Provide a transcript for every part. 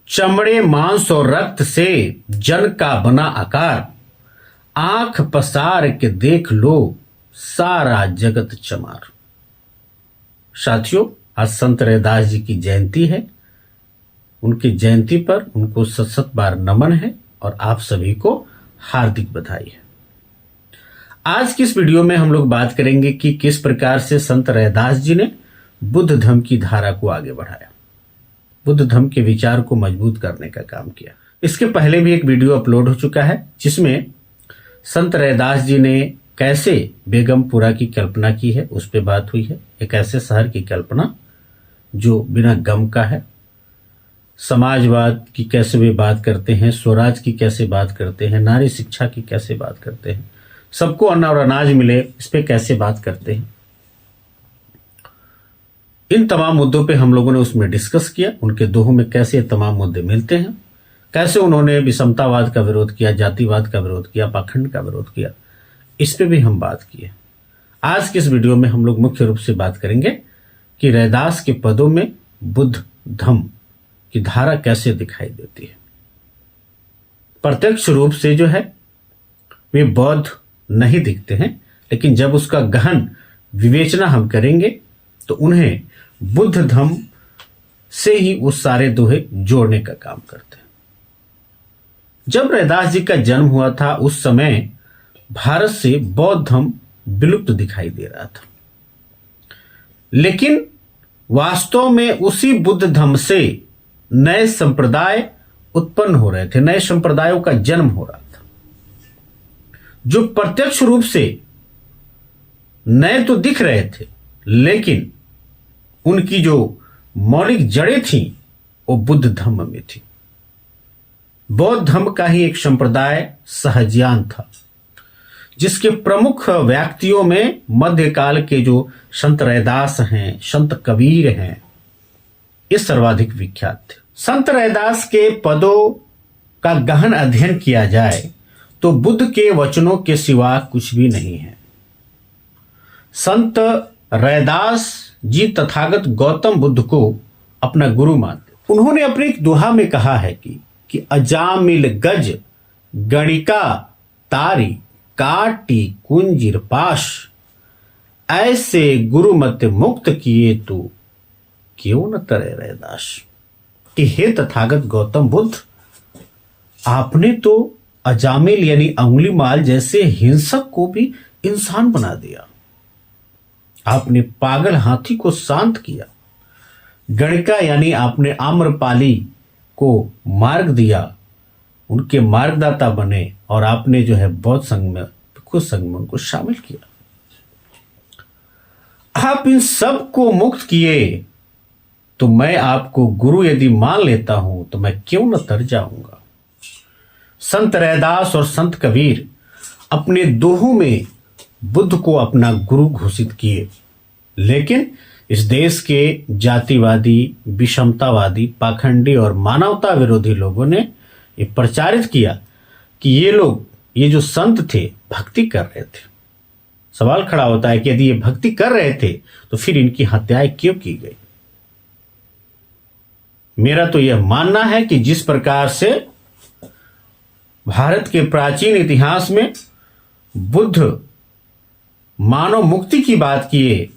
चमड़े मांस और रक्त से जन का बना आकार, आंख पसार के देख लो सारा जगत चमार। साथियों, आज संत रैदास जी की जयंती है। उनकी जयंती पर उनको सत सत बार नमन है और आप सभी को हार्दिक बधाई है। आज की इस वीडियो में हम लोग बात करेंगे कि किस प्रकार से संत रैदास जी ने बुद्ध धर्म की धारा को आगे बढ़ाया, बुद्ध धर्म के विचार को मजबूत करने का काम किया। इसके पहले भी एक वीडियो अपलोड हो चुका है जिसमें संत रैदास जी ने कैसे बेगमपुरा की कल्पना की है, उस पर बात हुई है। एक ऐसे शहर की कल्पना जो बिना गम का है। समाजवाद की कैसे वे बात करते हैं, स्वराज की कैसे बात करते हैं, नारी शिक्षा की कैसे बात करते हैं, सबको अन्न और अनाज मिले इस पे कैसे बात करते हैं। इन तमाम मुद्दों पे हम लोगों ने उसमें डिस्कस किया। उनके दोहों में कैसे ये तमाम मुद्दे मिलते हैं, कैसे उन्होंने विषमतावाद का विरोध किया, जातिवाद का विरोध किया, पाखंड का विरोध किया, इस पे भी हम बात किए। आज के इस वीडियो में हम लोग मुख्य रूप से बात करेंगे कि रैदास के पदों में बुद्ध धम्म की धारा कैसे दिखाई देती है। प्रत्यक्ष रूप से जो है वे बौद्ध नहीं दिखते हैं, लेकिन जब उसका गहन विवेचना हम करेंगे तो उन्हें बुद्ध धम्म से ही वो सारे दोहे जोड़ने का काम करते हैं। जब रैदास जी का जन्म हुआ था उस समय भारत से बौद्ध धर्म विलुप्त दिखाई दे रहा था, लेकिन वास्तव में उसी बुद्ध धर्म से नए संप्रदाय उत्पन्न हो रहे थे, नए संप्रदायों का जन्म हो रहा था, जो प्रत्यक्ष रूप से नए तो दिख रहे थे, लेकिन उनकी जो मौलिक जड़ें थीं वो बुद्ध धर्म में थी। बौद्ध धर्म का ही एक संप्रदाय सहजयान था, जिसके प्रमुख व्यक्तियों में मध्यकाल के जो संत रैदास हैं, संत कबीर हैं, ये सर्वाधिक विख्यात थे। संत रैदास के पदों का गहन अध्ययन किया जाए तो बुद्ध के वचनों के सिवा कुछ भी नहीं है। संत रैदास जी तथागत गौतम बुद्ध को अपना गुरु मानते। उन्होंने अपने एक दोहा में कहा है कि अजामिल गज गणिका तारी काटी कुंजिर पाश, ऐसे गुरु मत मुक्त किए तो क्यों न तरे रैदास। कि हे तथागत गौतम बुद्ध, आपने तो अजामिल यानी अंगुली माल जैसे हिंसक को भी इंसान बना दिया। आपने पागल हाथी को शांत किया। गणिका यानी आपने आम्रपाली को मार्ग दिया, उनके मार्गदाता बने और आपने जो है बौद्ध संघ में, भिक्षु संघ में उनको शामिल किया। आप इन सब को मुक्त किए तो मैं आपको गुरु यदि मान लेता हूं तो मैं क्यों न तर जाऊंगा। संत रैदास और संत कबीर अपने दोहों में बुद्ध को अपना गुरु घोषित किए, लेकिन इस देश के जातिवादी, विषमतावादी, पाखंडी और मानवता विरोधी लोगों ने ये प्रचारित किया कि ये लोग, ये जो संत थे, भक्ति कर रहे थे। सवाल खड़ा होता है कि यदि ये भक्ति कर रहे थे तो फिर इनकी हत्याएं क्यों की गई। मेरा तो यह मानना है कि जिस प्रकार से भारत के प्राचीन इतिहास में बुद्ध मानव मुक्ति की बात किए,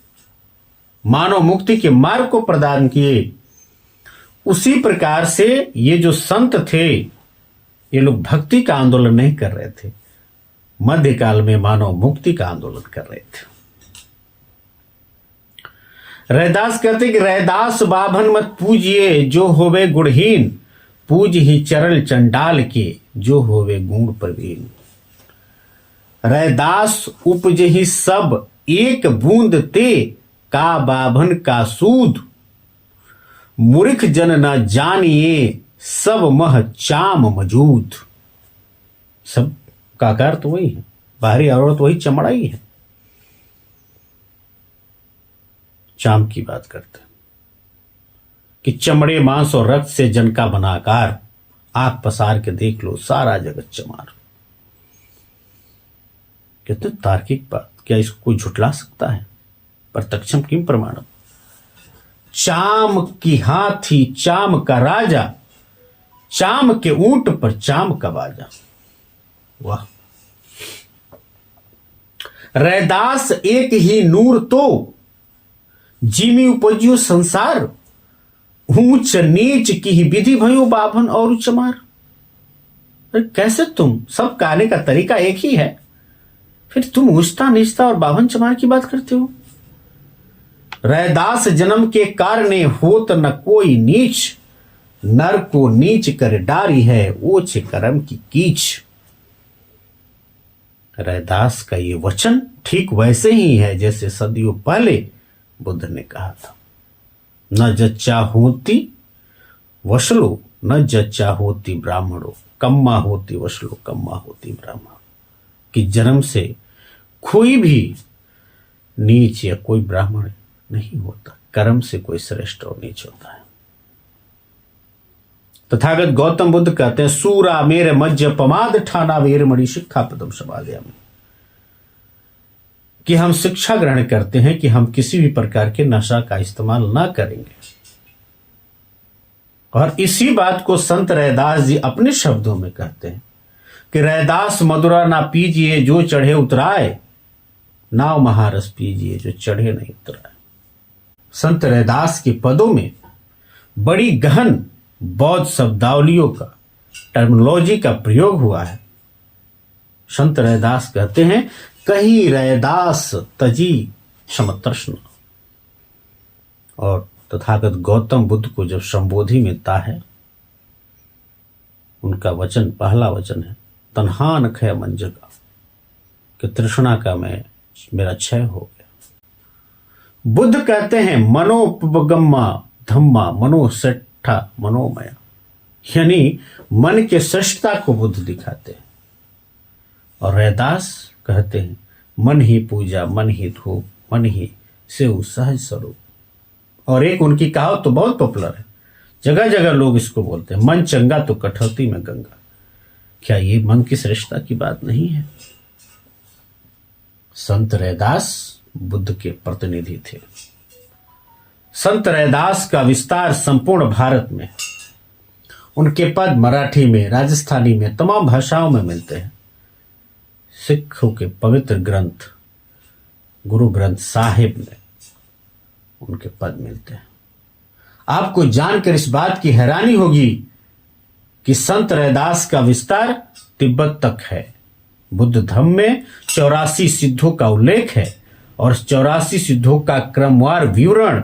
मानव मुक्ति के मार्ग को प्रदान किए, उसी प्रकार से ये जो संत थे ये लोग भक्ति का आंदोलन नहीं कर रहे थे, मध्यकाल में मानव मुक्ति का आंदोलन कर रहे थे। रैदास कहते कि रैदास बाभन मत पूजिए जो होवे गुणहीन, पूज ही चरण चंडाल के जो होवे गुण प्रवीण। रैदास उपज ही सब एक बूंद ते, का बाभन का सूद, मूर्ख जन न जानिए सब मह चाम मजूद। सब का आकार तो वही है, बाहरी औरत वही चमड़ा ही है। चाम की बात करते हैं कि चमड़े मांस और रक्त से जन का बना आकार, आंख पसार के देख लो सारा जगत चमार। कितनी तार्किक बात, क्या इसको कोई झुटला सकता है? प्रत्यक्षम किम प्रमाणम। चाम की हाथी चाम का राजा, चाम के ऊंट पर चाम का बाजा। वाह। रैदास एक ही नूर तो जिमी उपजियो संसार, ऊंच नीच की ही विधि भयो बाभन और चमार। कैसे तुम, सब कहने का तरीका एक ही है, फिर तुम ऊंचता नीचता और बाभन चमार की बात करते हो। रैदास जन्म के कारणे होत न कोई नीच, नर को नीच कर डारी है ओछ कर्म की कीच। रैदास का ये वचन ठीक वैसे ही है जैसे सदियों पहले बुद्ध ने कहा था, न जच्चा होती वशलो न जच्चा होती ब्राह्मणों, कम्मा होती वशलो कम्मा होती ब्राह्मण। कि जन्म से कोई भी नीच या कोई ब्राह्मण नहीं होता, कर्म से कोई श्रेष्ठ और नीच होता है। तथागत गौतम बुद्ध कहते हैं, सूरा मेरे मज्ज पमाद ठाना वीर मणि शिक्षा पदम समाधिया में, कि हम शिक्षा ग्रहण करते हैं कि हम किसी भी प्रकार के नशा का इस्तेमाल ना करेंगे। और इसी बात को संत रैदास जी अपने शब्दों में कहते हैं कि रैदास मधुरा ना पीजिए जो चढ़े उतराए, नाव महारस पीजिए जो चढ़े नहीं उतराए। संत रैदास के पदों में बड़ी गहन बौद्ध शब्दावलियों का, टर्मिनोलॉजी का प्रयोग हुआ है। संत रैदास कहते हैं, कही रैदास तजी समतृष्ण। और तथागत गौतम बुद्ध को जब संबोधि मिलता है, उनका वचन, पहला वचन है, तन्हान खय मन जगा, कि तृष्णा का मेरा क्षय हो गया। बुद्ध कहते हैं, मनोपगम्मा धम्मा मनो सेठा मनोमया, यानी मन के श्रेष्ठता को बुद्ध दिखाते हैं। और रैदास कहते हैं, मन ही पूजा मन ही धूप मन ही सेव सहज स्वरूप। और एक उनकी कहावत तो बहुत पॉपुलर है, जगह जगह लोग इसको बोलते हैं, मन चंगा तो कठौती में गंगा। क्या ये मन की श्रेष्ठता की बात नहीं है? संत रैदास बुद्ध के प्रतिनिधि थे। संत रैदास का विस्तार संपूर्ण भारत में, उनके पद मराठी में, राजस्थानी में, तमाम भाषाओं में मिलते हैं। सिखों के पवित्र ग्रंथ गुरु ग्रंथ साहिब में उनके पद मिलते हैं। आपको जानकर इस बात की हैरानी होगी कि संत रैदास का विस्तार तिब्बत तक है। बुद्ध धर्म में 84 सिद्धों का उल्लेख है और 84 सिद्धों का क्रमवार विवरण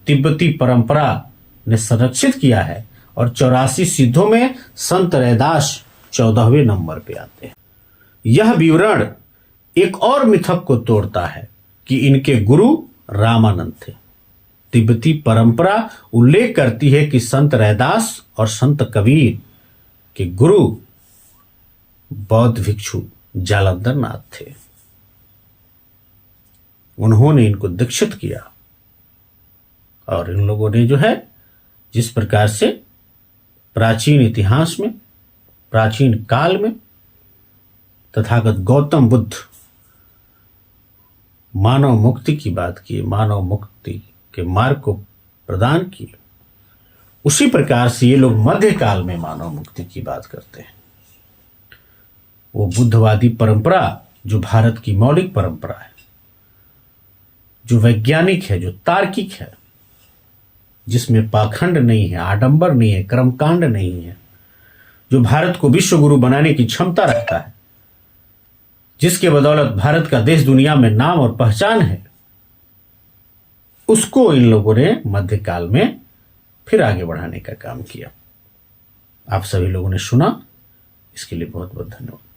तिब्बती परंपरा ने संरक्षित किया है। और 84 सिद्धों में संत रैदास 14वें नंबर पे आते हैं। यह विवरण एक और मिथक को तोड़ता है कि इनके गुरु रामानंद थे। तिब्बती परंपरा उल्लेख करती है कि संत रैदास और संत कबीर के गुरु बौद्ध भिक्षु जालंधर नाथ थे। उन्होंने इनको दीक्षित किया और इन लोगों ने जो है, जिस प्रकार से प्राचीन इतिहास में, प्राचीन काल में तथागत गौतम बुद्ध मानव मुक्ति की बात की, मानव मुक्ति के मार्ग को प्रदान किए, उसी प्रकार से ये लोग मध्यकाल में मानव मुक्ति की बात करते हैं। वो बुद्धवादी परंपरा जो भारत की मौलिक परंपरा है, जो वैज्ञानिक है, जो तार्किक है, जिसमें पाखंड नहीं है, आडंबर नहीं है, कर्मकांड नहीं है, जो भारत को विश्व गुरु बनाने की क्षमता रखता है, जिसके बदौलत भारत का देश दुनिया में नाम और पहचान है, उसको इन लोगों ने मध्यकाल में फिर आगे बढ़ाने का काम किया। आप सभी लोगों ने सुना, इसके लिए बहुत बहुत धन्यवाद।